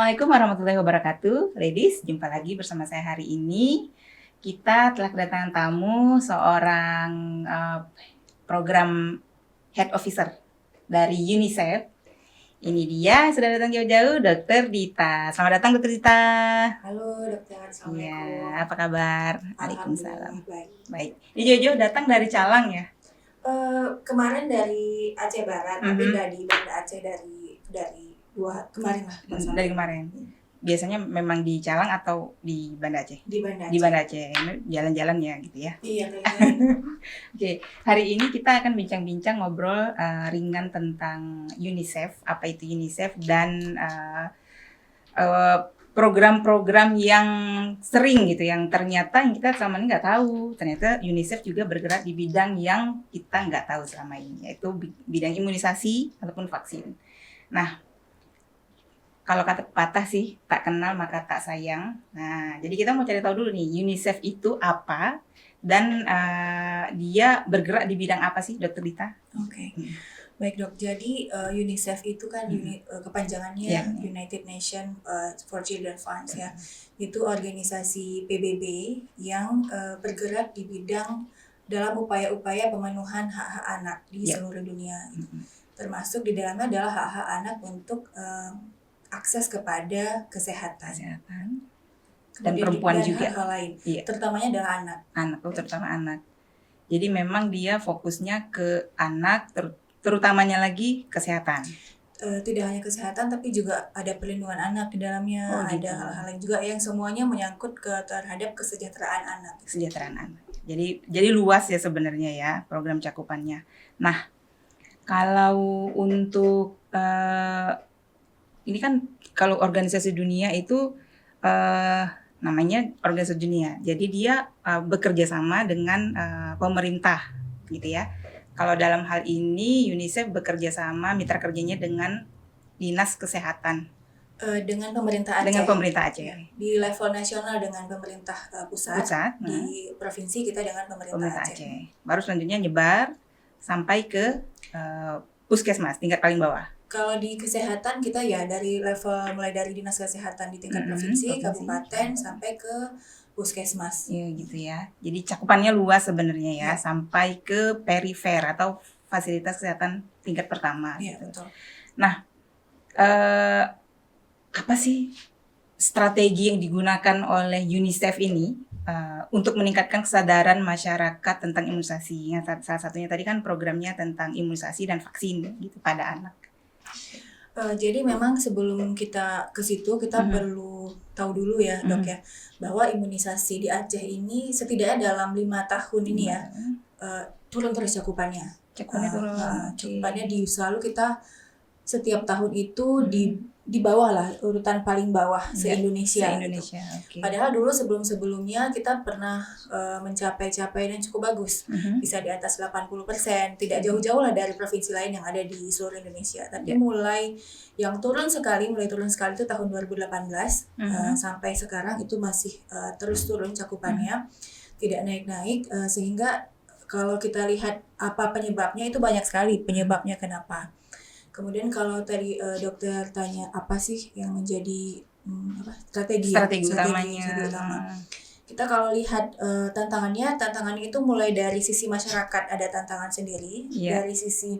Assalamualaikum warahmatullahi wabarakatuh. Ladies, jumpa lagi bersama saya hari ini. Kita telah kedatangan tamu seorang program head officer dari UNICEF. Ini dia sudah datang jauh-jauh, Dr. Dita. Selamat datang Dr. Dita. Halo dokter, assalamualaikum. Ya, apa kabar? Waalaikumsalam. Baik. Baik. Ini jauh-jauh datang dari Calang ya? Kemarin dari Aceh Barat, tapi nggak di Banda Aceh dari kemarin lah. Dari kemarin. Biasanya memang di Calang atau di Banda Aceh? Di Banda Aceh. Di Banda Aceh, jalan-jalan ya gitu ya. Iya kayaknya. Oke, hari ini kita akan bincang-bincang ngobrol ringan tentang UNICEF, apa itu UNICEF dan program-program yang sering gitu, yang ternyata kita selama ini nggak tahu. Ternyata UNICEF juga bergerak di bidang yang kita nggak tahu selama ini, yaitu bidang imunisasi ataupun vaksin. Nah, kalau kata pepatah sih, tak kenal maka tak sayang. Nah, jadi kita mau cari tahu dulu nih, UNICEF itu apa dan dia bergerak di bidang apa sih, Dr. Dita? Oke. Baik dok, jadi UNICEF itu kan kepanjangannya United Nations for Children Funds ya. Itu organisasi PBB yang bergerak di bidang dalam upaya-upaya pemenuhan hak-hak anak di seluruh dunia. Termasuk di dalamnya adalah hak-hak anak untuk akses kepada kesehatan. Dan perempuan juga. Hal lain. Terutamanya adalah anak. Terutama anak. Jadi memang dia fokusnya ke anak, terutamanya lagi kesehatan. Tidak hanya kesehatan tapi juga ada perlindungan anak di dalamnya, ada hal-hal lain juga yang semuanya menyangkut terhadap kesejahteraan anak. Kesejahteraan anak. Jadi luas ya sebenarnya ya program cakupannya. Nah, kalau untuk ini kan kalau organisasi dunia itu namanya organisasi dunia. Jadi dia bekerja sama dengan pemerintah gitu ya. Kalau dalam hal ini UNICEF bekerja sama mitra kerjanya dengan Dinas Kesehatan. Dengan pemerintah Aceh. Dengan pemerintah Aceh. Di level nasional dengan pemerintah pusat. Di provinsi kita dengan pemerintah Aceh. Baru selanjutnya nyebar sampai ke puskesmas tingkat paling bawah. Kalau di kesehatan kita ya dari level mulai dari Dinas Kesehatan di tingkat provinsi, kabupaten sampai ke puskesmas. Iya gitu ya. Jadi cakupannya luas sebenarnya ya, sampai ke perifer atau fasilitas kesehatan tingkat pertama. Iya, betul. Nah, apa sih strategi yang digunakan oleh UNICEF ini untuk meningkatkan kesadaran masyarakat tentang imunisasi? Yang salah satunya tadi kan programnya tentang imunisasi dan vaksin gitu pada anak. Jadi memang sebelum kita ke situ kita perlu tahu dulu ya dok ya, bahwa imunisasi di Aceh ini setidaknya dalam 5 tahun ini ya turun terus cakupannya. Cakupannya selalu kita setiap tahun itu di bawah lah, urutan paling bawah se-Indonesia. Se-Indonesia. Okay. Padahal dulu sebelum-sebelumnya kita pernah mencapai capaian yang cukup bagus. Bisa di atas 80%, tidak jauh-jauh lah dari provinsi lain yang ada di seluruh Indonesia. Tapi mulai turun sekali itu tahun 2018 sampai sekarang itu masih terus turun cakupannya, tidak naik-naik, sehingga kalau kita lihat apa penyebabnya itu banyak sekali penyebabnya kenapa. Kemudian kalau tadi dokter tanya apa sih yang menjadi strategi utamanya. Kita kalau lihat tantangannya itu mulai dari sisi masyarakat ada tantangan sendiri, dari sisi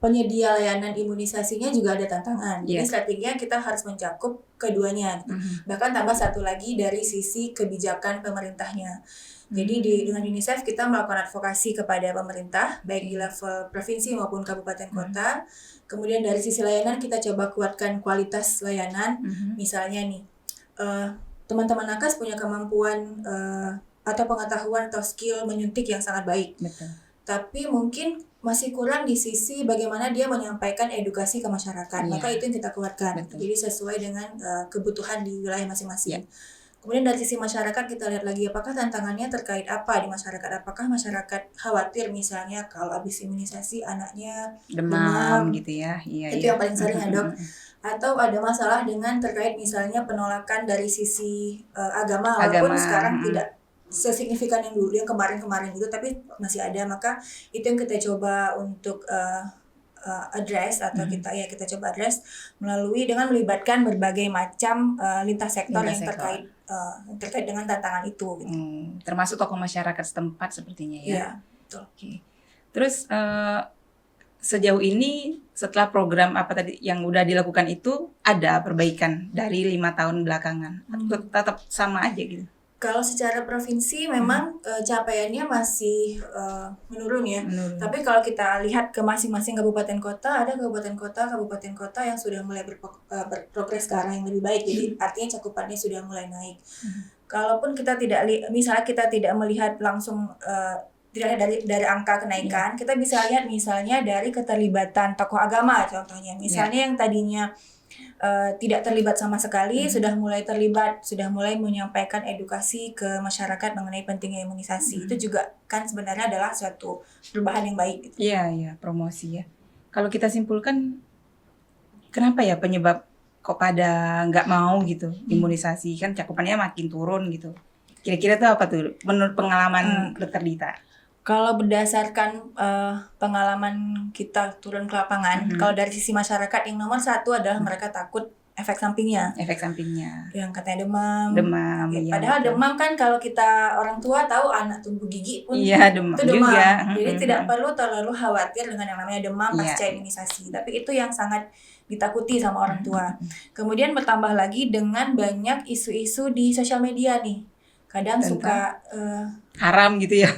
penyedia layanan imunisasinya juga ada tantangan. Jadi strateginya kita harus mencakup keduanya. Bahkan tambah satu lagi dari sisi kebijakan pemerintahnya. Jadi dengan UNICEF kita melakukan advokasi kepada pemerintah baik di level provinsi maupun kabupaten kota. Kemudian dari sisi layanan kita coba kuatkan kualitas layanan. Misalnya nih, teman-teman nakes punya kemampuan atau pengetahuan atau skill menyuntik yang sangat baik. Betul. Tapi mungkin masih kurang di sisi bagaimana dia menyampaikan edukasi ke masyarakat. Maka itu yang kita kuatkan. Betul. Jadi sesuai dengan kebutuhan di wilayah masing-masing. Kemudian dari sisi masyarakat kita lihat lagi apakah tantangannya terkait apa di masyarakat. Apakah masyarakat khawatir misalnya kalau habis imunisasi anaknya demam gitu ya. Itu yang paling sering ya dok. Atau ada masalah dengan terkait misalnya penolakan dari sisi agama. Walaupun sekarang tidak sesignifikan yang dulu, yang kemarin-kemarin gitu, tapi masih ada. Maka itu yang kita coba untuk address atau kita coba address melalui dengan melibatkan berbagai macam lintas sektor yang terkait dengan tantangan itu gitu. Termasuk tokoh masyarakat setempat sepertinya ya. Iya, betul. Oke. Terus sejauh ini setelah program apa tadi yang udah dilakukan itu ada perbaikan dari 5 tahun belakangan? Tetap sama aja gitu? Kalau secara provinsi memang capaiannya masih menurun ya. Tapi kalau kita lihat ke masing-masing kabupaten kota, ada kabupaten kota yang sudah mulai berprogres ke arah yang lebih baik. Jadi artinya cakupannya sudah mulai naik. Kalaupun kita misalnya kita tidak melihat langsung tidak dari angka kenaikan, kita bisa lihat misalnya dari keterlibatan tokoh agama contohnya. Misalnya yang tadinya tidak terlibat sama sekali, sudah mulai terlibat, sudah mulai menyampaikan edukasi ke masyarakat mengenai pentingnya imunisasi. Itu juga kan sebenarnya adalah suatu perubahan yang baik. Iya, promosi ya. Kalau kita simpulkan, kenapa ya penyebab kok pada nggak mau gitu imunisasi? Kan cakupannya makin turun gitu. Kira-kira tuh apa tuh menurut pengalaman Dr. Dita? Kalau berdasarkan pengalaman kita turun ke lapangan, kalau dari sisi masyarakat yang nomor satu adalah mereka takut efek sampingnya. Yang katanya demam. Ya, padahal demam kan kalau kita orang tua tahu anak tumbuh gigi pun demam itu demam. Juga. Jadi tidak perlu terlalu khawatir dengan yang namanya demam pasca imunisasi. Tapi itu yang sangat ditakuti sama orang tua. Kemudian bertambah lagi dengan banyak isu-isu di sosial media nih. Kadang suka haram gitu ya.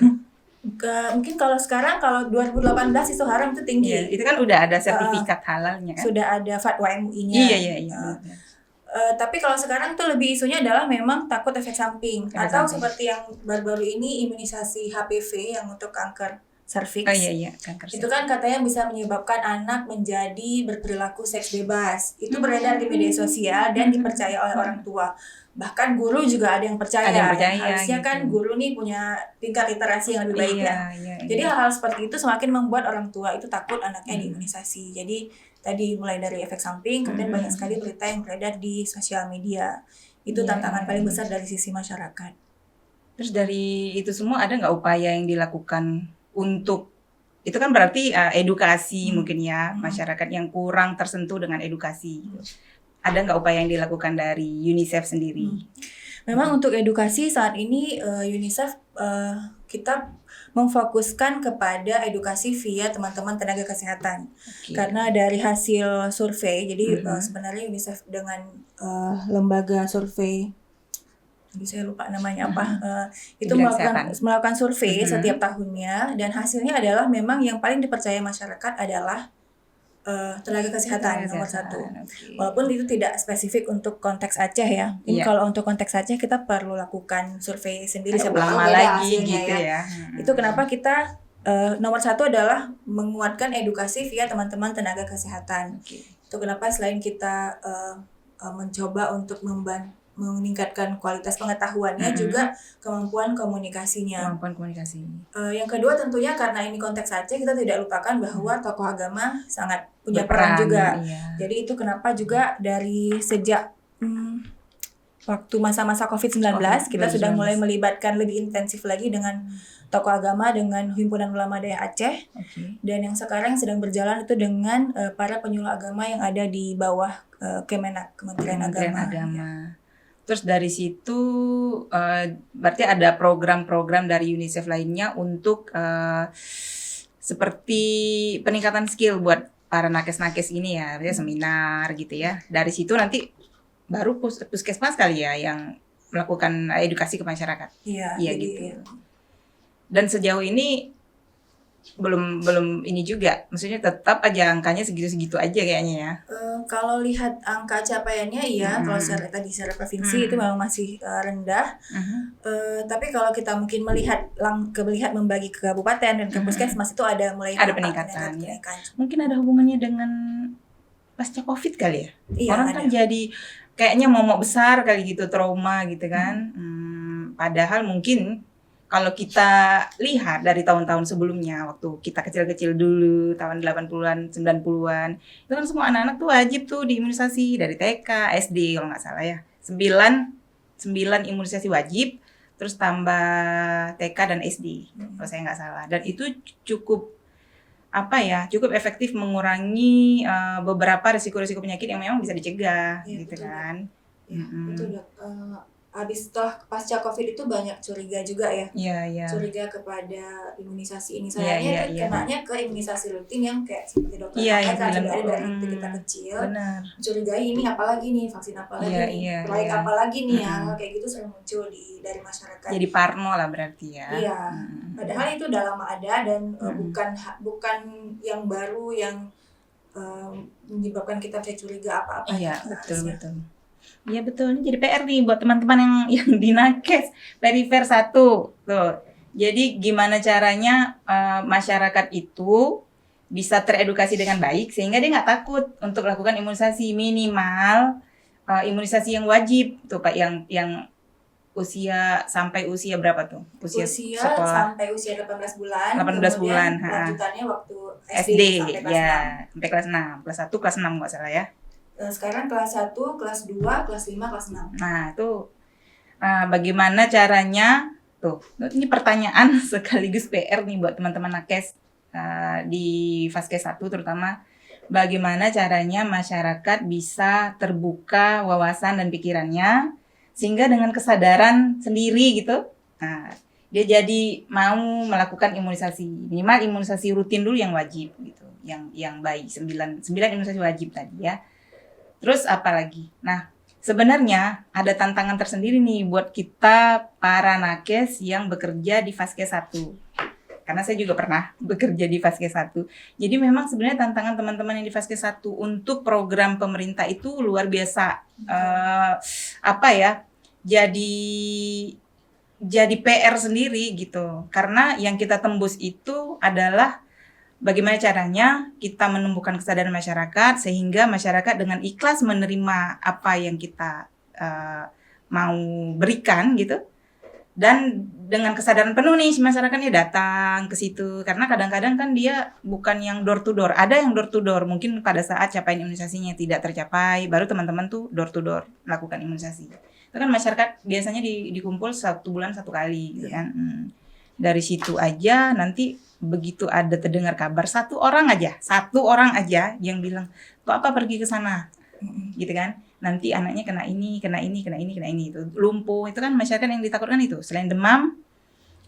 Mungkin kalau sekarang kalau 2018 isu haram itu tinggi. Itu kan udah ada sertifikat halalnya kan. Sudah ada fatwa MUI-nya. Iya. Tapi kalau sekarang tuh lebih isunya adalah memang takut efek samping. Seperti yang baru-baru ini imunisasi HPV yang untuk kanker serviks. Kanker itu kan katanya bisa menyebabkan anak menjadi berperilaku seks bebas. Itu beredar di media sosial dan dipercaya oleh orang tua. Bahkan guru juga ada yang percaya. Harusnya gitu. Kan guru nih punya tingkat literasi yang lebih baik Jadi hal-hal seperti itu semakin membuat orang tua itu takut anaknya diimunisasi. Jadi tadi mulai dari efek samping, kemudian banyak sekali berita yang beredar di sosial media. Itu tantangan paling besar dari sisi masyarakat. Terus dari itu semua ada nggak upaya yang dilakukan untuk itu kan berarti edukasi mungkin ya masyarakat yang kurang tersentuh dengan edukasi. Ada nggak upaya yang dilakukan dari UNICEF sendiri? Memang untuk edukasi saat ini UNICEF kita memfokuskan kepada edukasi via teman-teman tenaga kesehatan. Karena dari hasil survei, jadi sebenarnya UNICEF dengan lembaga survei, saya lupa namanya apa, itu melakukan survei setiap tahunnya, dan hasilnya adalah memang yang paling dipercaya masyarakat adalah tenaga kesehatan nomor satu. Walaupun itu tidak spesifik untuk konteks Aceh ya. Ini kalau untuk konteks Aceh kita perlu lakukan survei sendiri lama lagi gitu ya. Itu kenapa kita nomor satu adalah menguatkan edukasi via teman-teman tenaga kesehatan. Itu kenapa selain kita mencoba untuk meningkatkan kualitas pengetahuannya, juga kemampuan komunikasinya. Yang kedua tentunya karena ini konteks Aceh, kita tidak lupakan bahwa tokoh agama sangat punya peran juga. Jadi itu kenapa juga dari sejak waktu masa-masa COVID-19 kita sudah mulai melibatkan lebih intensif lagi dengan tokoh agama, dengan Himpunan Ulama Daerah Aceh. Dan yang sekarang sedang berjalan itu dengan para penyuluh agama yang ada di bawah Kemenak, Kementerian Agama. Terus dari situ berarti ada program-program dari UNICEF lainnya untuk seperti peningkatan skill buat para nakes-nakes ini ya, seminar gitu ya. Dari situ nanti baru puskesmas kali ya yang melakukan edukasi ke masyarakat. Iya gitu. Dan sejauh ini belum ini juga, maksudnya tetap aja angkanya segitu-segitu aja kayaknya ya. Kalau lihat angka capaiannya kalau secara provinsi itu memang masih rendah. Tapi kalau kita mungkin melihat membagi ke kabupaten dan ke puskesmas itu ada mulai peningkatan. Ya. Mungkin ada hubungannya dengan pasca Covid kali ya. Orang kan jadi kayaknya momok besar kali gitu, trauma gitu kan. Padahal mungkin kalau kita lihat dari tahun-tahun sebelumnya, waktu kita kecil-kecil dulu, tahun 80-an, 90-an, itu kan semua anak-anak tuh wajib tuh diimunisasi dari TK, SD kalau nggak salah ya. 9 imunisasi wajib, terus tambah TK dan SD, kalau saya nggak salah. Dan itu cukup cukup efektif mengurangi beberapa risiko-risiko penyakit yang memang bisa dicegah, Iya, gitu betul, Dok. kan. Ya, Mm-mm. betul, Dok. Habis setelah pasca COVID itu banyak curiga juga ya. Iya. Curiga kepada imunisasi ini. Iya. Sayangnya itu kenanya ke imunisasi rutin yang kayak seperti dokter Iya, yang sampaikan bilang, sudah ada dari kita kecil. benar. Mencurigai ini apalagi nih, vaksin apalagi Iya, nih, iya, proyek iya. apalagi nih, hal kayak gitu sering muncul dari masyarakat. Jadi parno lah berarti ya. Iya. Padahal itu udah lama ada dan bukan yang baru yang menyebabkan kita bisa curiga apa-apa. Iya, betul. Iya betul, ini jadi PR nih buat teman-teman yang di Nakes Perifer 1 tuh. Jadi gimana caranya masyarakat itu bisa teredukasi dengan baik sehingga dia nggak takut untuk melakukan imunisasi, minimal imunisasi yang wajib tuh Pak, yang sampai usia berapa tuh? Usia sekolah sampai usia 18 bulan. 18 bulan. Lanjutannya waktu SD sampai kelas ya, 6. sampai kelas 6. Kelas 1, kelas 6 nggak salah ya. Sekarang kelas 1, kelas 2, kelas 5, kelas 6. Nah, itu bagaimana caranya? Tuh, ini pertanyaan sekaligus PR nih buat teman-teman Nakes di Vaskes 1 terutama. Bagaimana caranya masyarakat bisa terbuka wawasan dan pikirannya sehingga dengan kesadaran sendiri gitu, dia jadi mau melakukan imunisasi, minimal imunisasi rutin dulu yang wajib gitu, yang baik 9 imunisasi wajib tadi ya. Terus apa lagi? Nah, sebenarnya ada tantangan tersendiri nih buat kita para nakes yang bekerja di Vaskes 1. Karena saya juga pernah bekerja di Vaskes 1. Jadi memang sebenarnya tantangan teman-teman yang di Vaskes 1 untuk program pemerintah itu luar biasa. Jadi PR sendiri gitu. Karena yang kita tembus itu adalah bagaimana caranya kita menumbuhkan kesadaran masyarakat sehingga masyarakat dengan ikhlas menerima apa yang kita mau berikan gitu. Dan dengan kesadaran penuh nih masyarakatnya datang ke situ. Karena kadang-kadang kan dia bukan yang door to door. Ada yang door to door. Mungkin pada saat capaian imunisasinya tidak tercapai, baru teman-teman tuh door to door melakukan imunisasi. Itu kan masyarakat biasanya dikumpul 1 bulan 1 kali gitu kan. Dari situ aja nanti begitu ada terdengar kabar satu orang aja yang bilang kok apa pergi ke sana gitu kan, nanti anaknya kena ini itu lumpuh, itu kan masyarakat yang ditakutkan itu selain demam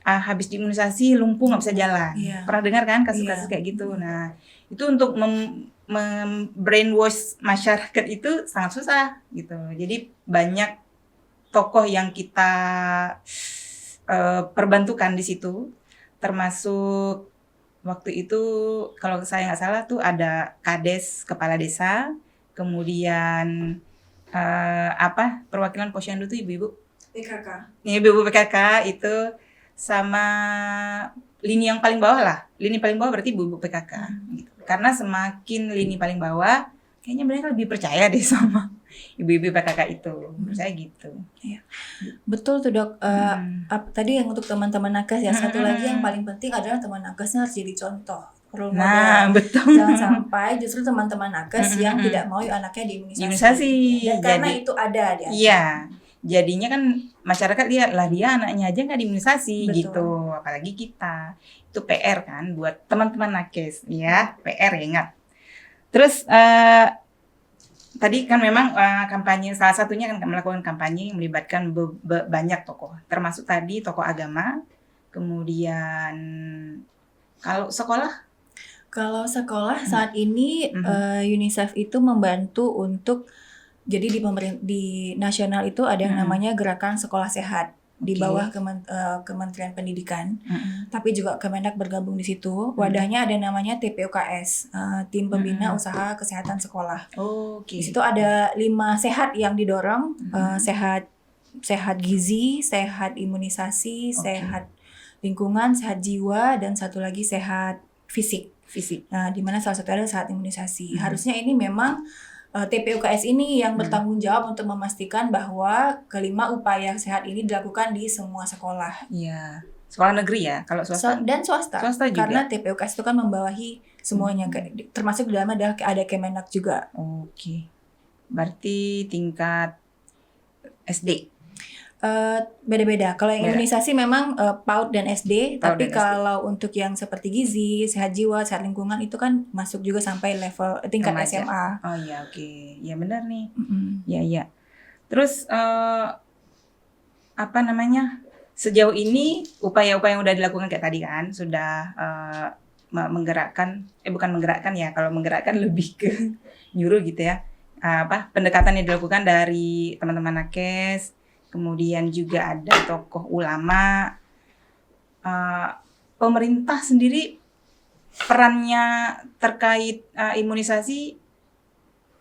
habis diimunisasi lumpuh nggak bisa jalan. Pernah dengar kan kasus-kasus kayak gitu. Nah itu untuk brainwash masyarakat itu sangat susah gitu. Jadi banyak tokoh yang kita perbantukan di situ. Termasuk waktu itu kalau saya nggak salah tuh ada Kades kepala desa, kemudian perwakilan posyandu tuh ibu-ibu PKK. Ibu-ibu PKK itu sama lini yang paling bawah lah. Lini paling bawah berarti ibu-ibu PKK. Gitu. Karena semakin lini paling bawah, kayaknya mereka lebih percaya deh sama ibu-ibu PKK itu. Menurut saya gitu. Iya. Betul tuh Dok. Tadi yang untuk teman-teman nakes ya. Satu lagi yang paling penting adalah teman nakesnya harus jadi contoh. Role model. Nah, betul. Jangan sampai justru teman-teman nakes yang tidak mau anaknya diimunisasi. Dan karena itu ada dia. Iya. Jadinya kan masyarakat lihat lah dia anaknya aja nggak diimunisasi. Betul. Gitu. Apalagi kita. Itu PR kan buat teman-teman nakes ya. PR ya, ingat. Terus tadi kan memang kampanye, salah satunya kan melakukan kampanye yang melibatkan banyak tokoh, termasuk tadi tokoh agama, kemudian kalau sekolah saat ini UNICEF itu membantu untuk, jadi di nasional itu ada yang namanya Gerakan Sekolah Sehat di bawah Kementerian Pendidikan, tapi juga Kemendak bergabung di situ. Wadahnya ada namanya TPUKS, Tim Pembina Usaha Kesehatan Sekolah. Di situ ada 5 sehat yang didorong, sehat gizi, sehat imunisasi, sehat lingkungan, sehat jiwa, dan satu lagi sehat fisik. Nah, di mana salah satu ada sehat imunisasi. Harusnya ini memang TPUKS ini yang bertanggung jawab untuk memastikan bahwa kelima upaya sehat ini dilakukan di semua sekolah. Iya. Sekolah negeri ya, kalau swasta? Dan swasta juga. Karena TPUKS itu kan membawahi semuanya, termasuk di dalamnya ada Kemendak juga. Berarti tingkat SD? Beda-beda. Kalau yang Beda. imunisasi memang PAUD dan SD, PAUD tapi dan SD. kalau untuk yang seperti gizi, sehat jiwa, sehat lingkungan itu kan masuk juga sampai level tingkat Remaja. SMA. Oh iya, oke. Ya benar nih. Mm-mm. Ya. Terus apa namanya? Sejauh ini upaya-upaya yang udah dilakukan kayak tadi kan sudah menggerakkan, bukan menggerakkan ya, kalau menggerakkan lebih ke nyuruh gitu ya. Pendekatan yang dilakukan dari teman-teman nakes, kemudian juga ada tokoh ulama, pemerintah sendiri perannya terkait imunisasi,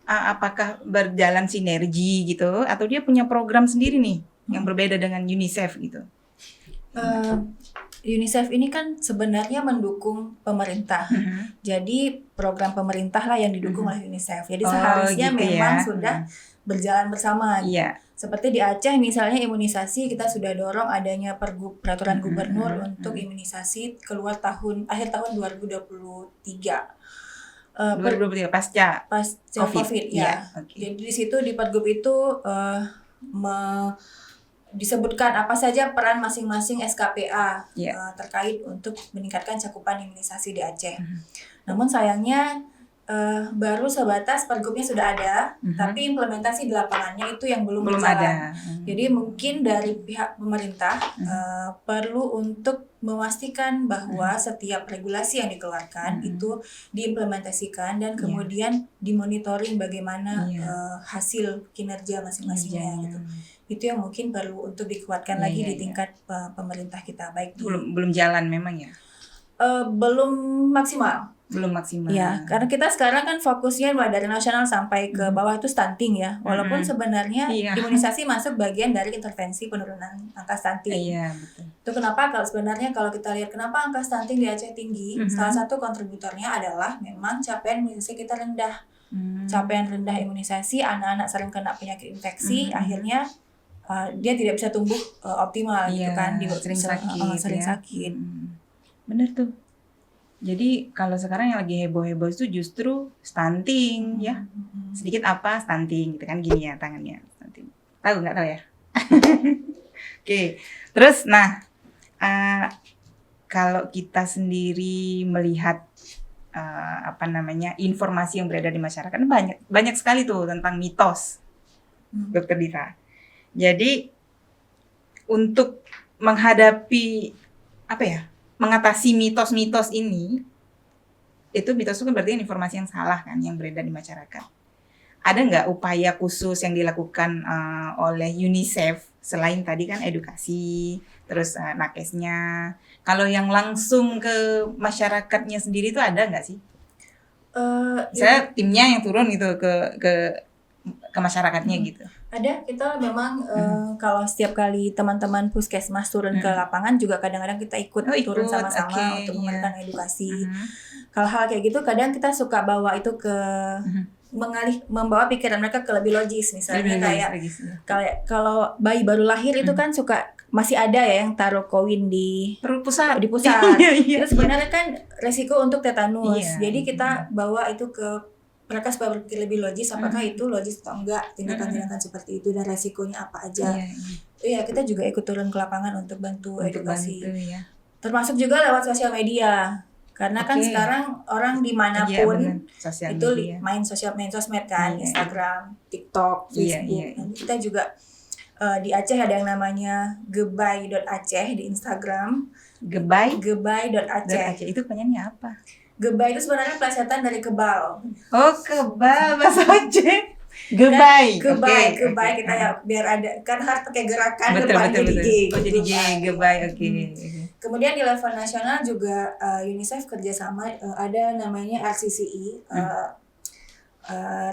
apakah berjalan sinergi gitu, atau dia punya program sendiri nih yang berbeda dengan UNICEF gitu? UNICEF ini kan sebenarnya mendukung pemerintah. Jadi program pemerintah lah yang didukung oleh UNICEF. Jadi seharusnya gitu memang ya. sudah berjalan bersama. Iya. Seperti di Aceh misalnya imunisasi kita sudah dorong adanya peraturan gubernur untuk imunisasi keluar akhir tahun 2023. 2023 pasca COVID ya. Okay. Jadi di situ di Pergub itu disebutkan apa saja peran masing-masing SKPA terkait untuk meningkatkan cakupan imunisasi di Aceh. Namun sayangnya baru sebatas pergubnya sudah ada, tapi implementasi di lapangannya itu yang belum berjalan. Ada. Jadi mungkin dari pihak pemerintah perlu untuk memastikan bahwa setiap regulasi yang dikeluarkan itu diimplementasikan dan kemudian dimonitoring bagaimana hasil kinerja masing-masingnya gitu. Itu yang mungkin perlu untuk dikuatkan lagi di tingkat pemerintah kita, baik belum jalan memang ya. Belum maksimal. Ya, karena kita sekarang kan fokusnya mulai dari nasional sampai ke bawah itu stunting ya. Walaupun sebenarnya imunisasi masuk bagian dari intervensi penurunan angka stunting. Iya, betul. Itu kenapa kalau kita lihat kenapa angka stunting di Aceh tinggi, salah satu kontributornya adalah memang capaian imunisasi kita rendah. Capaian rendah imunisasi, anak-anak sering kena penyakit infeksi, akhirnya dia tidak bisa tumbuh optimal gitu kan, sering sakit. Bener tuh. Jadi kalau sekarang yang lagi heboh-heboh itu justru stunting ya. Sedikit apa stunting gitu kan, gini ya tangannya stunting. Tahu nggak tahu ya? Oke. Terus kalau kita sendiri melihat informasi yang beredar di masyarakat, banyak sekali tuh tentang mitos, Dokter Dita. Jadi untuk menghadapi mengatasi mitos-mitos ini, mitos itu kan berarti informasi yang salah kan yang beredar di masyarakat. Ada nggak upaya khusus yang dilakukan oleh UNICEF selain tadi kan edukasi, terus nakesnya? Kalau yang langsung ke masyarakatnya sendiri itu ada nggak sih? Saya timnya yang turun gitu ke masyarakatnya gitu. Ada, kita memang kalau setiap kali teman-teman puskesmas turun ke lapangan juga kadang-kadang kita ikut turun sama-sama untuk memberikan edukasi. Kalau hal kayak gitu kadang kita suka bawa itu ke membawa pikiran mereka ke lebih logis. Misalnya kayak kalau bayi baru lahir itu kan suka masih ada ya yang taruh koin di pusat. Itu sebenarnya kan resiko untuk tetanus. Jadi kita bawa itu ke mereka supaya berpikir lebih logis, apakah itu logis atau enggak tindakan-tindakan seperti itu dan resikonya apa aja. Iya, kita juga ikut turun ke lapangan untuk bantu edukasi. Termasuk juga lewat sosial media. Karena kan sekarang orang dimanapun itu main sosmed kan, Instagram, TikTok, Facebook. Dan kita juga di Aceh ada yang namanya gebay.aceh di Instagram. Gebay.aceh. Itu panjangnya apa? Gebay itu sebenarnya plesetan dari kebal. Oh, kebal bahasa Aceh. Gebay. Kita ya biar ada kan harus pakai gerakan betul. jadi G. Oh, jadi G, gebay. Oke. Kemudian di level nasional juga UNICEF kerjasama ada namanya RCCE,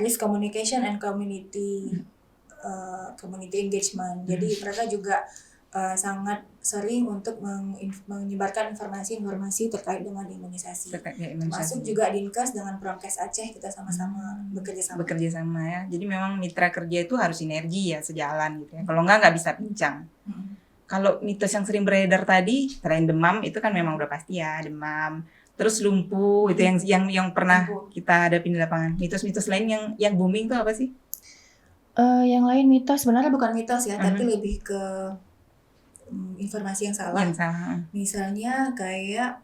Risk Communication and Community Engagement. Jadi mereka juga sangat sering untuk menyebarkan informasi terkait dengan imunisasi. Termasuk juga Dinkes dengan Promkes Aceh kita sama-sama bekerja sama ya. Jadi memang mitra kerja itu harus sinergi ya, sejalan gitu ya. Kalau nggak bisa pincang. Kalau mitos yang sering beredar tadi, selain demam itu kan memang udah pasti ya, demam. Terus lumpuh itu yang pernah kita hadapi di lapangan. Mitos-mitos lain yang booming itu apa sih? Yang lain mitos, sebenarnya bukan mitos ya, tapi Mhm. lebih ke informasi yang salah. Yang salah. Misalnya kayak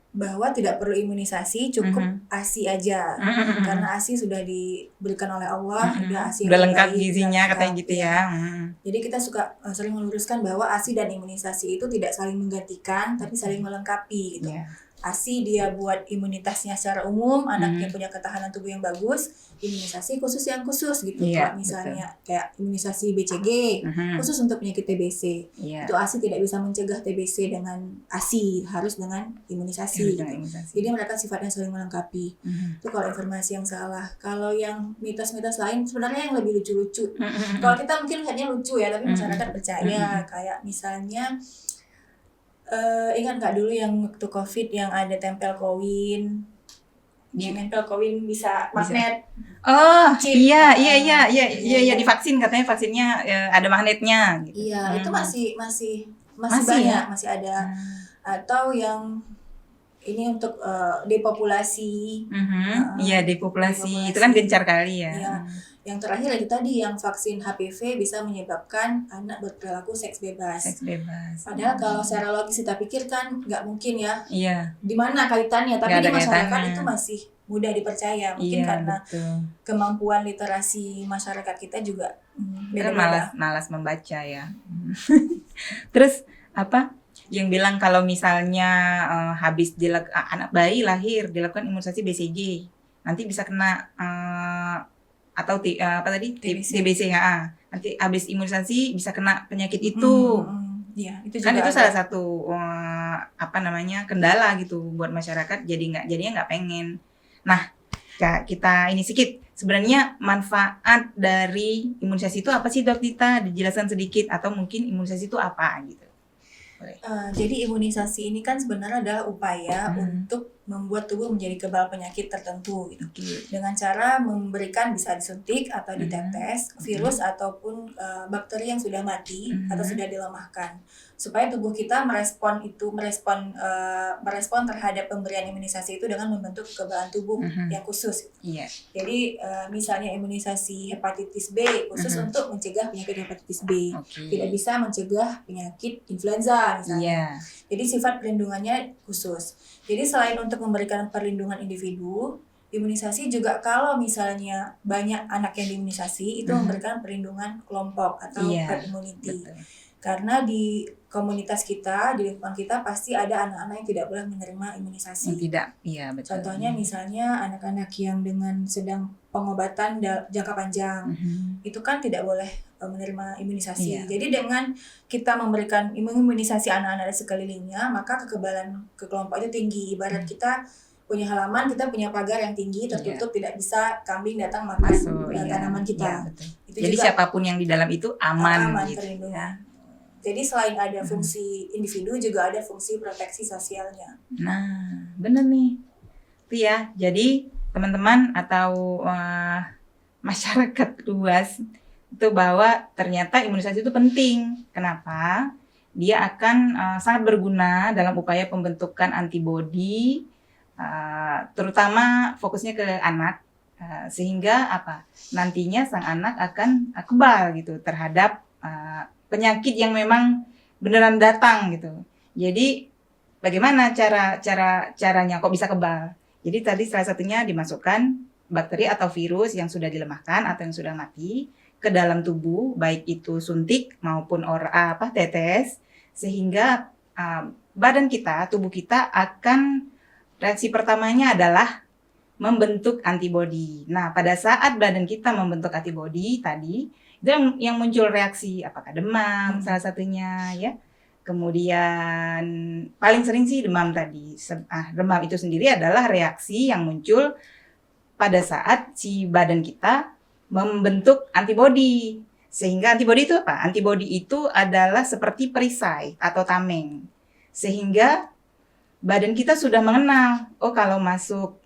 bahwa tidak perlu imunisasi, cukup Mhm. ASI aja. Mhm mhm mhm. Karena ASI sudah diberikan oleh Allah, udah Mhm. ASI Udah yang lengkap terbaik, udah gizinya katanya lengkap gitu ya. ya. Mhm. Jadi kita suka sering meluruskan bahwa ASI dan imunisasi itu tidak saling menggantikan, tapi saling melengkapi gitu. Iya. ASI dia buat imunitasnya secara umum, anaknya Mhm. punya ketahanan tubuh yang bagus, imunisasi khusus yang khusus gitu. Iya, Kalau betul. misalnya kayak imunisasi BCG, Mhm. khusus untuk penyakit TBC. Iya. Itu ASI tidak bisa mencegah TBC dengan ASI, harus dengan Harus imunisasi dengan gitu. imunisasi. Jadi mereka sifatnya saling melengkapi. Mhm. Itu kalau informasi yang salah. Kalau yang mitos-mitos lain sebenarnya yang lebih lucu-lucu. Mhm. Kalau kita mungkin lihatnya lucu ya, tapi masyarakat Mhm. percaya. Mhm. Kayak misalnya ingat nggak dulu yang waktu COVID yang ada tempel koin, yang nempel koin bisa Bisa. magnet, Oh, chip. iya iya iya iya Iya, iya iya. divaksin katanya vaksinnya ada magnetnya gitu. Iya, itu masih Masih banyak, ya? masih ada. Atau yang ini untuk depopulasi. Iya depopulasi itu kan Depopulasi. gencar kali ya. Iya. Yang terakhir itu tadi yang vaksin HPV bisa menyebabkan anak berperilaku seks bebas. Seks bebas. Padahal kalau secara logis kita pikirkan nggak mungkin ya. Iya. Di mana kaitannya? Tapi Nggak ada di masyarakat kaitannya. itu masih mudah dipercaya. Mungkin Iya karena betul. kemampuan literasi masyarakat kita juga Kan beda-beda. malas membaca ya. Terus apa? Yang bilang kalau misalnya habis anak bayi lahir dilakukan imunisasi BCG, nanti bisa kena atau apa tadi TBC ya. Nanti habis imunisasi bisa kena penyakit itu. Iya, itu Kan juga itu ada. salah satu apa namanya kendala gitu buat masyarakat jadinya nggak pengen. Nah, kita ini sedikit. Sebenarnya manfaat dari imunisasi itu apa sih Dok Dita? Dijelaskan sedikit atau mungkin imunisasi itu apa gitu. Jadi imunisasi ini kan sebenarnya adalah upaya untuk membuat tubuh menjadi kebal penyakit tertentu gitu. Dengan cara memberikan bisa disuntik atau ditetes virus ataupun bakteri yang sudah mati atau sudah dilemahkan supaya tubuh kita merespon terhadap pemberian imunisasi itu dengan membentuk kekebalan tubuh yang khusus. Iya. Jadi misalnya imunisasi hepatitis B khusus untuk mencegah penyakit hepatitis B. Tidak bisa mencegah penyakit influenza misalnya. Jadi sifat perlindungannya khusus. Jadi selain untuk memberikan perlindungan individu, imunisasi juga kalau misalnya banyak anak yang diimunisasi itu memberikan perlindungan kelompok atau herd immunity. Karena di komunitas kita, di lingkungan kita pasti ada anak-anak yang tidak boleh menerima imunisasi. Iya betul. Contohnya misalnya anak-anak yang dengan sedang pengobatan jangka panjang, itu kan tidak boleh menerima imunisasi. Jadi dengan kita memberikan imunisasi anak-anak di sekelilingnya, maka kekebalan ke kelompok itu tinggi. Ibarat kita punya halaman, kita punya pagar yang tinggi, tertutup, tidak bisa kambing datang makan tanaman kita. Itu jadi juga siapapun yang di dalam itu aman gitu. terlindungi. Jadi selain ada fungsi individu, juga ada fungsi proteksi sosialnya. Nah, bener nih. Itu ya, jadi teman-teman atau masyarakat luas itu bahwa ternyata imunisasi itu penting. Kenapa? Dia akan sangat berguna dalam upaya pembentukan antibodi, terutama fokusnya ke anak, sehingga apa? Nantinya sang anak akan kebal gitu terhadap penyakit yang memang beneran datang gitu. Jadi bagaimana caranya kok bisa kebal? Jadi tadi salah satunya dimasukkan bakteri atau virus yang sudah dilemahkan atau yang sudah mati ke dalam tubuh, baik itu suntik maupun tetes, sehingga badan kita, tubuh kita akan reaksi pertamanya adalah membentuk antibodi. Nah, pada saat badan kita membentuk antibodi tadi, itu yang muncul reaksi apakah demam salah satunya ya. Kemudian paling sering sih demam tadi. Demam itu sendiri adalah reaksi yang muncul pada saat si badan kita membentuk antibodi. Sehingga antibodi itu apa? Antibodi itu adalah seperti perisai atau tameng. Sehingga badan kita sudah mengenal, oh kalau masuk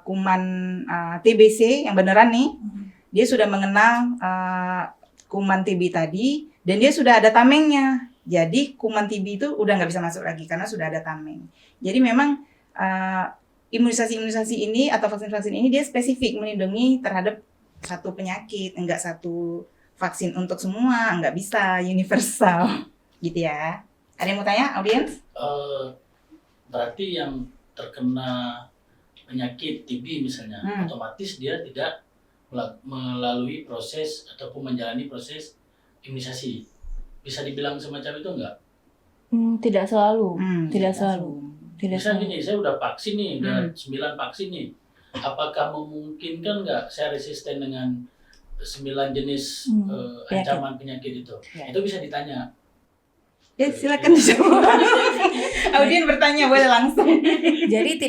kuman TBC yang beneran nih, dia sudah mengenal kuman TB tadi dan dia sudah ada tamengnya. Jadi kuman TB itu udah nggak bisa masuk lagi karena sudah ada tameng. Jadi memang imunisasi ini atau vaksin-vaksin ini dia spesifik melindungi terhadap satu penyakit, enggak satu vaksin untuk semua, enggak bisa universal gitu ya. Ada yang mau tanya, audiens? Berarti yang terkena penyakit TB misalnya, otomatis dia tidak melalui proses ataupun menjalani proses imunisasi. Bisa dibilang semacam itu enggak? Tidak selalu. Tidak selalu. Misalnya gini, saya udah vaksin nih, udah 9 vaksin nih. Apakah memungkinkan nggak saya resisten dengan 9 jenis ancaman penyakit itu? Ya. Itu bisa ditanya. Ya silakan dijawab. Audien bertanya boleh langsung. Jadi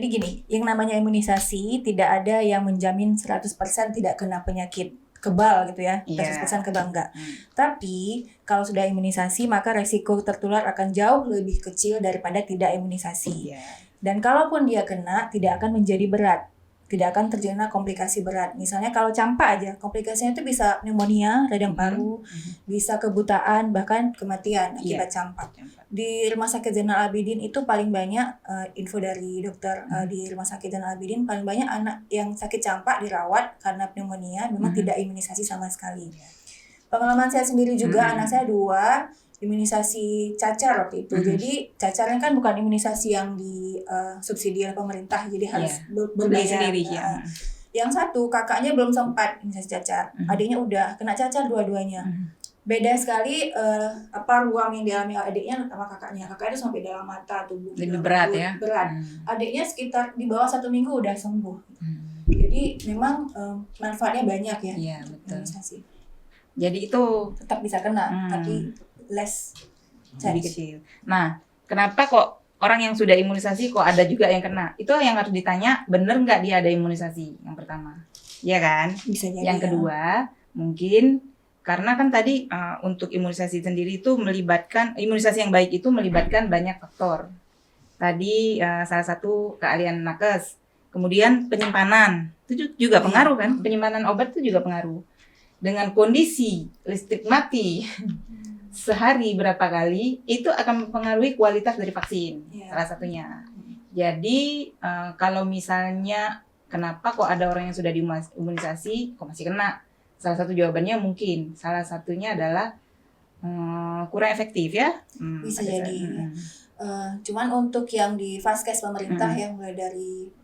gini, yang namanya imunisasi tidak ada yang menjamin 100% tidak kena penyakit kebal gitu ya, 100% kebal enggak. Tapi kalau sudah imunisasi maka resiko tertular akan jauh lebih kecil daripada tidak imunisasi. Dan kalaupun dia kena tidak akan menjadi berat, tidak akan terjadi komplikasi berat. Misalnya kalau campak aja, komplikasinya itu bisa pneumonia, radang paru, bisa kebutaan, bahkan kematian akibat campak. Di Rumah Sakit Zainal Abidin itu paling banyak info dari dokter di Rumah Sakit Zainal Abidin, paling banyak anak yang sakit campak dirawat karena pneumonia, memang tidak imunisasi sama sekali. Pengalaman saya sendiri juga, anak saya 2 imunisasi cacar waktu itu. Jadi cacarnya kan bukan imunisasi yang disubsidi oleh pemerintah, jadi harus berbayar sendiri Yang satu kakaknya belum sempat imunisasi cacar, adiknya udah kena cacar dua-duanya. Beda sekali ruang yang dialami adiknya sama kakaknya. Kakaknya itu sampai dalam mata, tubuh lebih berat ya. Berat. Adiknya sekitar di bawah 1 minggu udah sembuh. Jadi memang manfaatnya banyak ya. Iya, betul. Imunisasi. Jadi itu tetap bisa kena, tapi less lebih kecil. Nah, kenapa kok orang yang sudah imunisasi kok ada juga yang kena? Itu yang harus ditanya, bener nggak dia ada imunisasi? Yang pertama, ya kan? Bisa jadi. Yang kedua, mungkin karena kan tadi untuk imunisasi sendiri itu melibatkan, imunisasi yang baik itu melibatkan banyak faktor. Tadi salah satu keahlian nakes, kemudian penyimpanan, itu juga pengaruh kan? Penyimpanan obat itu juga pengaruh. Dengan kondisi listrik mati sehari berapa kali, itu akan mempengaruhi kualitas dari vaksin, salah satunya. Jadi kalau misalnya kenapa kok ada orang yang sudah diimunisasi kok masih kena? Salah satu jawabannya mungkin salah satunya adalah kurang efektif ya. Bisa jadi. Cuman untuk yang di Vaskes pemerintah yang mulai dari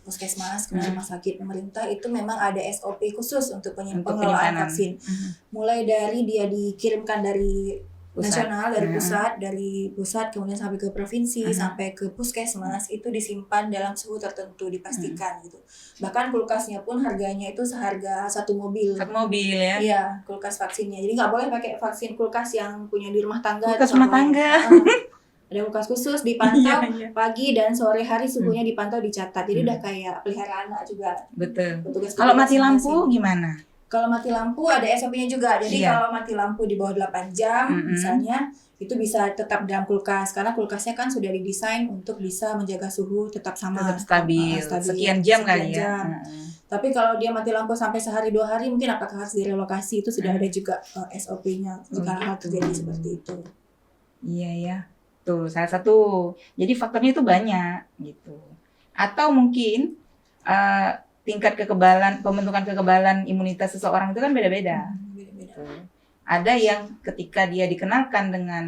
puskesmas, kemudian rumah sakit pemerintah itu memang ada SOP khusus untuk pengelolaan vaksin. Mulai dari dia dikirimkan dari nasional, dari pusat kemudian sampai ke provinsi, sampai ke puskesmas, itu disimpan dalam suhu tertentu dipastikan gitu. Bahkan kulkasnya pun harganya itu seharga satu mobil. Satu mobil ya? Iya, kulkas vaksinnya. Jadi nggak boleh pakai vaksin kulkas yang punya di rumah tangga. Kulkas rumah tangga. Ada kulkas khusus dipantau pagi dan sore hari suhunya dipantau dicatat. Jadi udah kayak pelihara anak juga. Betul. Kalau mati lampu gimana? Kalau mati lampu ada SOP-nya juga. Jadi kalau mati lampu di bawah 8 jam misalnya itu bisa tetap dalam kulkas karena kulkasnya kan sudah didesain untuk bisa menjaga suhu tetap sama. Tetap stabil. Sekian jam kali ya. Tapi kalau dia mati lampu sampai sehari 2 hari mungkin apakah harus direlokasi, itu sudah ada juga SOP-nya jika hal terjadi seperti itu. Iya ya. Tuh, salah satu. Jadi faktornya itu banyak gitu. Atau mungkin tingkat kekebalan, pembentukan kekebalan imunitas seseorang itu kan beda-beda. Ada yang ketika dia dikenalkan dengan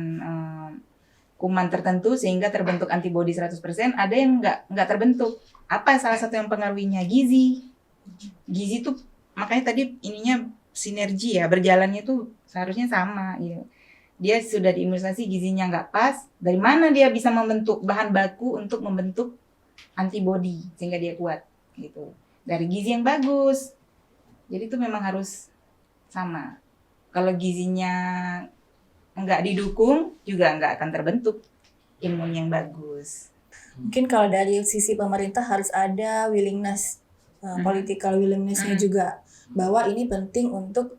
kuman tertentu sehingga terbentuk antibodi 100%, ada yang enggak terbentuk. Apa salah satu yang pengaruhinya? Gizi. Gizi tuh makanya tadi ininya sinergi ya, berjalannya tuh seharusnya sama gitu. Dia sudah diimunisasi, gizinya nggak pas, dari mana dia bisa membentuk bahan baku untuk membentuk antibodi sehingga dia kuat gitu. Dari gizi yang bagus. Jadi itu memang harus sama. Kalau gizinya nggak didukung juga nggak akan terbentuk imun yang bagus. Mungkin kalau dari sisi pemerintah harus ada willingness, political willingness-nya juga, bahwa ini penting untuk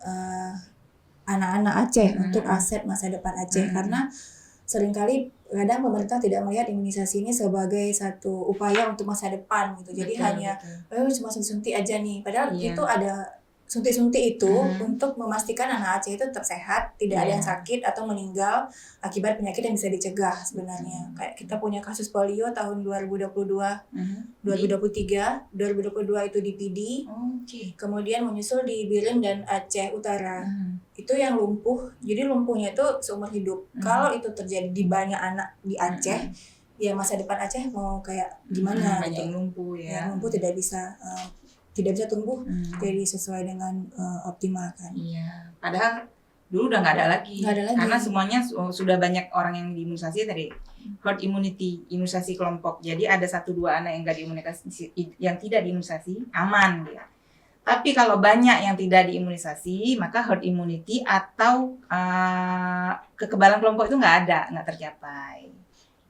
anak-anak Aceh, untuk aset masa depan Aceh, karena seringkali kadang pemerintah tidak melihat imunisasi ini sebagai satu upaya untuk masa depan gitu. Jadi hanya cuma suntik aja nih, padahal itu ada suntik-suntik itu untuk memastikan anak Aceh itu tetap sehat, tidak ada yang Iya. sakit atau meninggal akibat penyakit yang bisa dicegah sebenarnya. Kayak kita punya kasus polio tahun 2022, 2023, 2022 itu di PD, Oke. kemudian menyusul di Biren dan Aceh Utara. Itu yang lumpuh, jadi lumpuhnya itu seumur hidup. Kalau itu terjadi di banyak anak di Aceh, ya masa depan Aceh mau kayak gimana Banyak gitu. yang lumpuh ya. Yang lumpuh tidak bisa tumbuh jadi sesuai dengan optimal kan. Iya. Padahal dulu udah nggak ada lagi. Nggak ada lagi. Karena semuanya sudah banyak orang yang diimunisasi tadi. Herd immunity, imunisasi kelompok. Jadi ada 1-2 anak yang nggak diimunisasi, yang tidak diimunisasi, aman dia. Tapi kalau banyak yang tidak diimunisasi, maka herd immunity atau kekebalan kelompok itu nggak tercapai,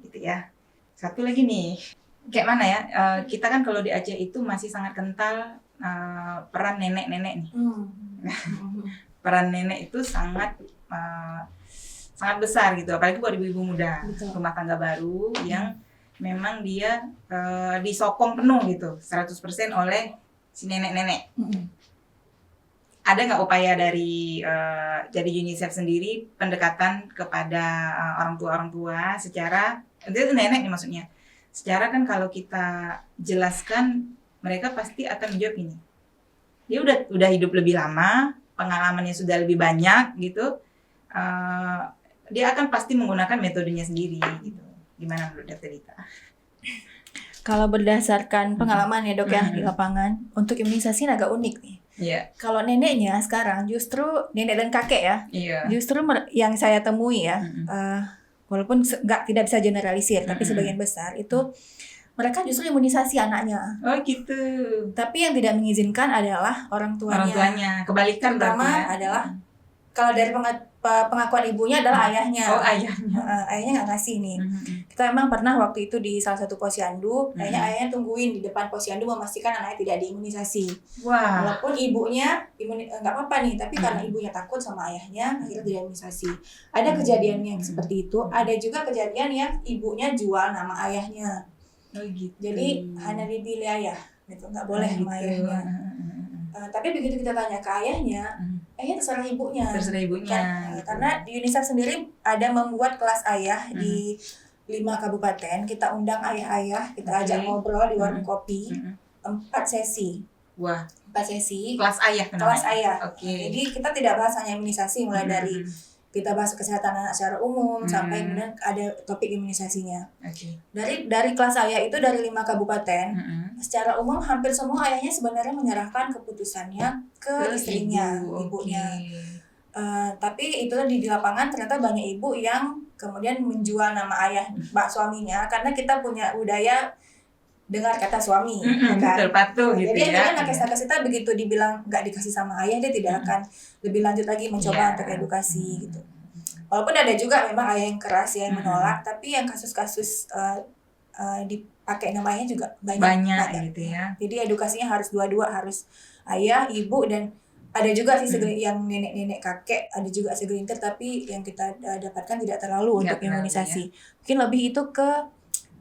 gitu ya. Satu lagi nih, kayak mana ya? Kita kan kalau di Aceh itu masih sangat kental peran nenek-nenek nih. Peran nenek itu sangat besar gitu, apalagi buat ibu-ibu muda, Betul. rumah tangga baru yang memang dia disokong penuh gitu, 100% oleh si nenek-nenek. Ada nggak upaya dari UNICEF sendiri pendekatan kepada orang tua secara, itu nenek nih maksudnya, secara kan kalau kita jelaskan mereka pasti akan menjawab ini, dia udah hidup lebih lama, pengalamannya sudah lebih banyak gitu, dia akan pasti menggunakan metodenya sendiri gitu. Gimana menurut Dr. Dita? Kalau berdasarkan pengalaman ya dok ya di lapangan, untuk imunisasi agak unik nih. Iya. Kalau neneknya sekarang justru nenek dan kakek ya, Iya. justru yang saya temui ya, walaupun tidak bisa generalisir, tapi sebagian besar itu mereka justru imunisasi anaknya. Oh gitu. Tapi yang tidak mengizinkan adalah orang Orang tuanya. Kebalikan Pertama berarti ya. adalah kalau dari pengakuan ibunya adalah ayahnya. Oh ayahnya. Ayahnya nggak ngasih nih. Kita memang pernah waktu itu di salah satu posyandu, ayahnya tungguin di depan posyandu memastikan anaknya tidak diimunisasi. Wah. Walaupun ibunya nggak apa-apa nih, tapi karena ibunya takut sama ayahnya, akhirnya tidak imunisasi. Ada kejadian yang seperti itu. Ada juga kejadian yang ibunya jual nama ayahnya. Oh gitu. Jadi hanya dipilih ayah, gitu, nggak boleh sama ayahnya. Tapi begitu kita tanya ke ayahnya, ayahnya terserah ibunya. Terserah ibunya. Gitu. Karena di UNICEF sendiri ada membuat kelas ayah di 5 kabupaten. Kita undang ayah-ayah, kita ajak ngobrol di warung kopi, 4 sesi. Wah. 4 sesi. Kelas ayah namanya. Kelas ayah. Oke. Jadi kita tidak bahas hanya imunisasi, mulai dari kita bahas kesehatan anak secara umum sampai kemudian ada topik imunisasinya. Oke. Dari kelas ayah itu dari 5 kabupaten, secara umum hampir semua ayahnya sebenarnya menyerahkan keputusannya ke istrinya, ibunya. Tapi itu di lapangan ternyata banyak ibu yang kemudian menjual nama ayah suaminya karena kita punya budaya dengar kata suami, kan? Betul, patuh gitu Jadi ya. akhirnya nakes-nakes kita begitu dibilang nggak dikasih sama ayah, dia tidak akan lebih lanjut lagi mencoba untuk edukasi gitu. Walaupun ada juga memang ayah yang keras yang menolak, tapi yang kasus-kasus dipakai namanya juga banyak gitu ya. Jadi edukasinya harus dua-dua, harus ayah, ibu, dan ada juga sih yang nenek-nenek kakek, ada juga segelintir, tapi yang kita dapatkan tidak terlalu untuk imunisasi. Mungkin lebih itu ke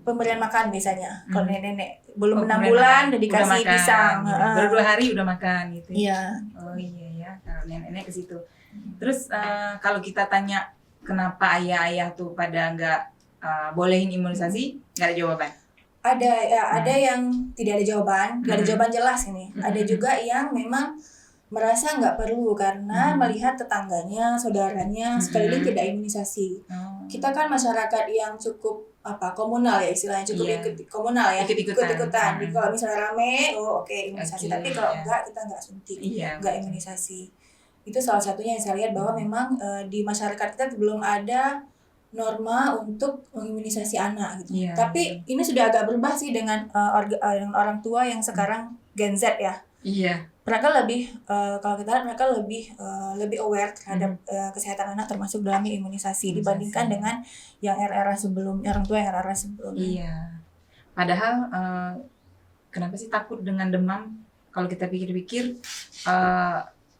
pemberian makan biasanya. Kalau nenek-nenek belum 6 bulan udah dikasih pisang. Baru 2 hari udah makan gitu. Iya. Oh iya ya, kalau nenek-nenek ke situ. Terus kalau kita tanya kenapa ayah-ayah tuh pada nggak bolehin imunisasi, nggak ada jawaban. Ada yang tidak ada jawaban, nggak ada jawaban jelas ini. Ada juga yang memang merasa nggak perlu karena melihat tetangganya, saudaranya sekeliling tidak imunisasi. Kita kan masyarakat yang cukup komunal ya istilahnya, cukup komunal ya, ikut-ikutan. Jadi kalau misalnya rame, imunisasi. Tapi kalau enggak, kita nggak suntik, nggak imunisasi. Itu salah satunya yang saya lihat bahwa memang di masyarakat kita belum ada norma untuk mengimunisasi anak gitu. Tapi ini sudah agak berubah sih dengan orang tua yang sekarang Gen Z ya. Iya. Mereka lebih kalau kita lihat mereka lebih aware terhadap kesehatan anak termasuk dalamnya imunisasi dibandingkan dengan yang era sebelumnya, orang tua yang era sebelumnya. Iya. Padahal kenapa sih takut dengan demam? Kalau kita pikir-pikir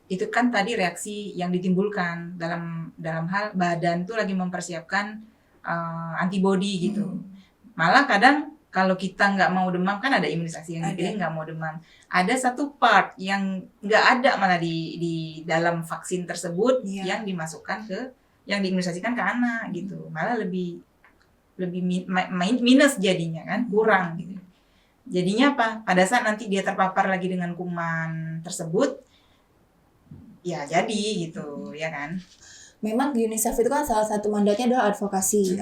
itu kan tadi reaksi yang ditimbulkan dalam hal badan tuh lagi mempersiapkan antibodi gitu. Malah kadang kalau kita nggak mau demam kan ada imunisasi yang dipilih nggak mau demam. Ada satu part yang nggak ada malah di dalam vaksin tersebut yang dimasukkan yang diimunisasikan ke anak gitu, malah lebih minus jadinya kan, kurang gitu. Jadinya apa? Pada saat nanti dia terpapar lagi dengan kuman tersebut, ya jadi gitu ya kan. Memang di UNICEF itu kan salah satu mandatnya adalah advokasi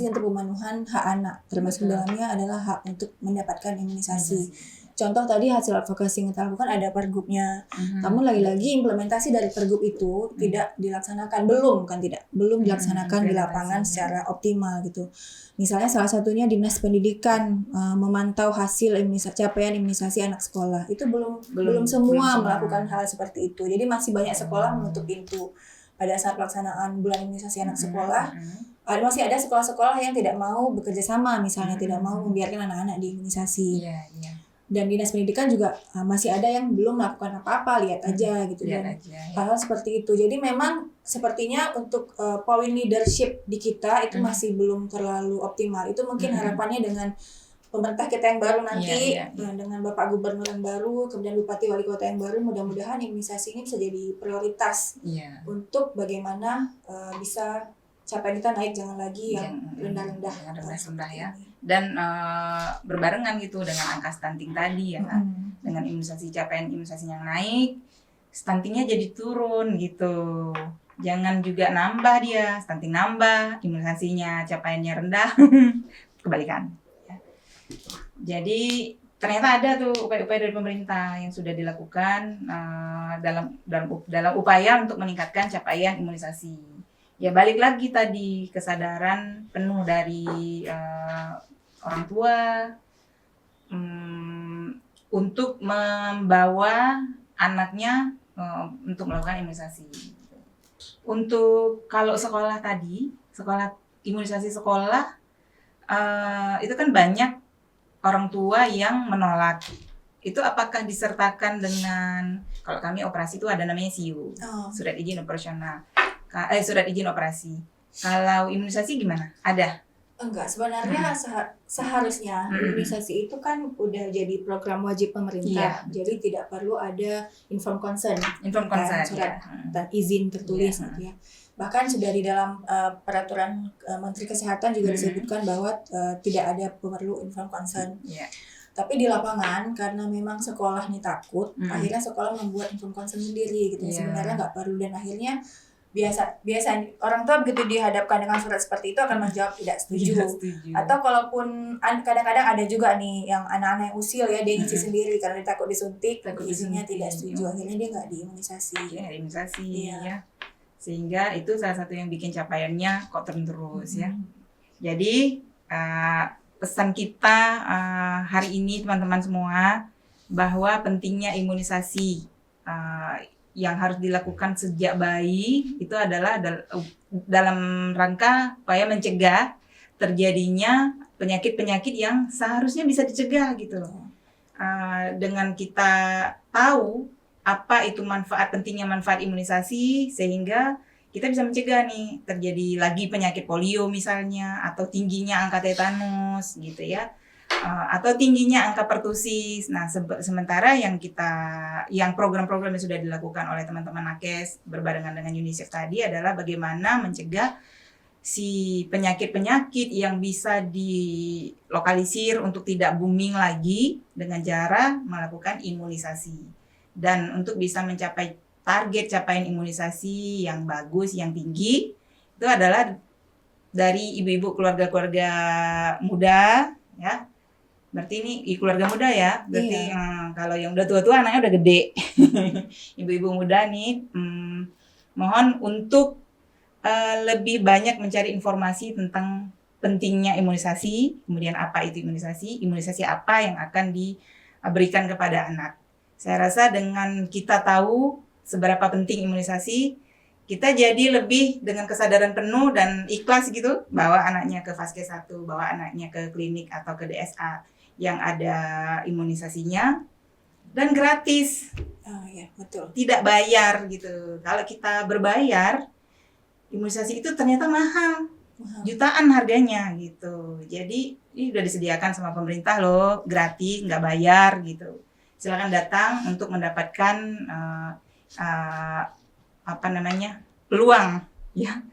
untuk pemenuhan hak anak, termasuk dalamnya adalah hak untuk mendapatkan imunisasi. Contoh tadi hasil advokasi yang kita lakukan ada pergubnya, namun lagi-lagi implementasi dari pergub itu tidak dilaksanakan, belum dilaksanakan di lapangan secara optimal gitu. Misalnya salah satunya Dinas Pendidikan memantau hasil capaian imunisasi anak sekolah, itu belum semua melakukan hal seperti itu. Jadi masih banyak sekolah menutup pintu. Pada saat pelaksanaan bulan imunisasi anak sekolah, masih ada sekolah-sekolah yang tidak mau bekerja sama, misalnya tidak mau membiarkan anak-anak diimunisasi. Dan Dinas Pendidikan juga masih ada yang belum melakukan apa-apa, lihat aja gitu kan. Hal-hal seperti itu. Jadi memang sepertinya untuk poin leadership di kita itu masih belum terlalu optimal. Itu mungkin harapannya dengan pemerintah kita yang baru nanti, dengan Bapak Gubernur yang baru, kemudian Bupati Wali Kota yang baru, mudah-mudahan imunisasi ini bisa jadi prioritas untuk bagaimana bisa capaian kita naik, jangan lagi yang rendah-rendah ya. Dan berbarengan gitu dengan angka stunting tadi ya, dengan capaian imunisasi yang naik, stuntingnya jadi turun gitu. Jangan juga nambah dia, stunting nambah, imunisasinya capaiannya rendah, kebalikan. Jadi ternyata ada tuh upaya-upaya dari pemerintah yang sudah dilakukan dalam upaya untuk meningkatkan capaian imunisasi. Ya balik lagi tadi kesadaran penuh dari orang tua untuk membawa anaknya untuk melakukan imunisasi. Untuk kalau sekolah imunisasi sekolah itu kan banyak orang tua yang menolak. Itu apakah disertakan dengan, kalau kami operasi itu ada namanya SIO, surat izin operasional, surat izin operasi. Kalau imunisasi gimana? Ada? Enggak, sebenarnya seharusnya imunisasi itu kan udah jadi program wajib pemerintah, jadi tidak perlu ada informed consent, surat dan izin tertulis gitu ya. Bahkan sudah di dalam peraturan Menteri Kesehatan juga disebutkan bahwa tidak ada perlu informed consent. Tapi di lapangan karena memang sekolah ini takut, akhirnya sekolah membuat informed consent sendiri gitu. Sebenarnya nggak perlu, dan akhirnya biasa orang tua begitu dihadapkan dengan surat seperti itu akan menjawab tidak setuju. Atau kalaupun kadang-kadang ada juga nih yang anak-anak yang usil ya, dia ngisi sendiri karena dia takut disuntik, izinnya tidak setuju, akhirnya dia nggak diimunisasi. Ya. Sehingga itu salah satu yang bikin capaiannya kok turun terus ya. Jadi pesan kita hari ini teman-teman semua, bahwa pentingnya imunisasi yang harus dilakukan sejak bayi itu adalah dalam rangka supaya mencegah terjadinya penyakit-penyakit yang seharusnya bisa dicegah gitu. Dengan kita tahu apa itu pentingnya manfaat imunisasi, sehingga kita bisa mencegah nih terjadi lagi penyakit polio misalnya, atau tingginya angka tetanus gitu ya, atau tingginya angka pertusis. Nah, sementara yang program-program yang sudah dilakukan oleh teman-teman Nakes berbarengan dengan UNICEF tadi adalah bagaimana mencegah si penyakit-penyakit yang bisa dilokalisir untuk tidak booming lagi dengan cara melakukan imunisasi. Dan untuk bisa mencapai target capaian imunisasi yang bagus, yang tinggi, itu adalah dari ibu-ibu keluarga-keluarga muda, ya. Berarti ini keluarga muda ya, berarti kalau yang udah tua-tua anaknya udah gede. Ibu-ibu muda nih, mohon untuk lebih banyak mencari informasi tentang pentingnya imunisasi, kemudian apa itu imunisasi apa yang akan diberikan kepada anak. Saya rasa dengan kita tahu seberapa penting imunisasi, kita jadi lebih dengan kesadaran penuh dan ikhlas gitu, bawa anaknya ke Vaskes 1, bawa anaknya ke klinik atau ke DSA yang ada imunisasinya, dan gratis. Ya, betul. Tidak bayar gitu. Kalau kita berbayar, imunisasi itu ternyata mahal. jutaan harganya gitu. Jadi ini udah disediakan sama pemerintah loh, gratis, nggak bayar gitu. Silakan datang untuk mendapatkan peluang ya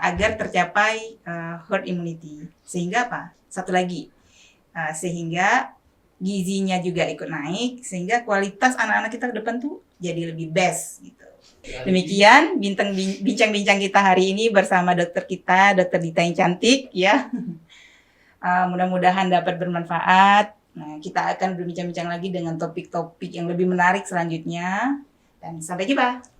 agar tercapai herd immunity. Sehingga apa? Satu lagi, sehingga gizinya juga ikut naik, sehingga kualitas anak-anak kita ke depan tuh jadi lebih best gitu. Demikian bincang-bincang kita hari ini bersama dokter kita, Dokter Dita yang cantik ya. Mudah-mudahan dapat bermanfaat. Nah, kita akan berbincang-bincang lagi dengan topik-topik yang lebih menarik selanjutnya. Dan sampai jumpa.